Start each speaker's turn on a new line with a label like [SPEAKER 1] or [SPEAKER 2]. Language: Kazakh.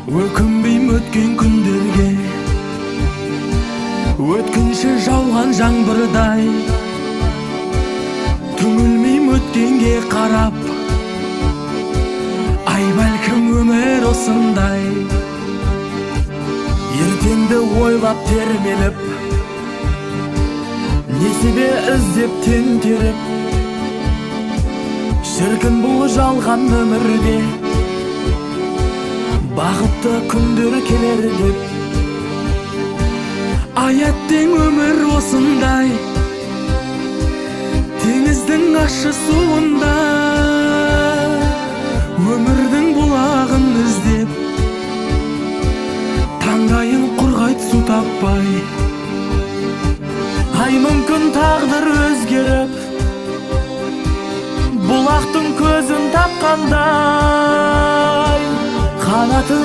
[SPEAKER 1] Өкінбейм өткен күндерге, өткінші жауған жаңбырдай. Түңілмейм өткенге қарап, ай бәлкім өмір осындай. Ертеңді ойлап термеліп, несібе іздеп тентеріп, шіркін бұл жалған өмірде бақытты күндер келер деп. Аяттың өмір осындай, теңіздің ащы суында, өмірдің бұлағын іздеп, таңдайын құрғайт су таппай. Ай мүмкін тағдыр өзгеріп, бұлақтың көзін тапқандай, қанатын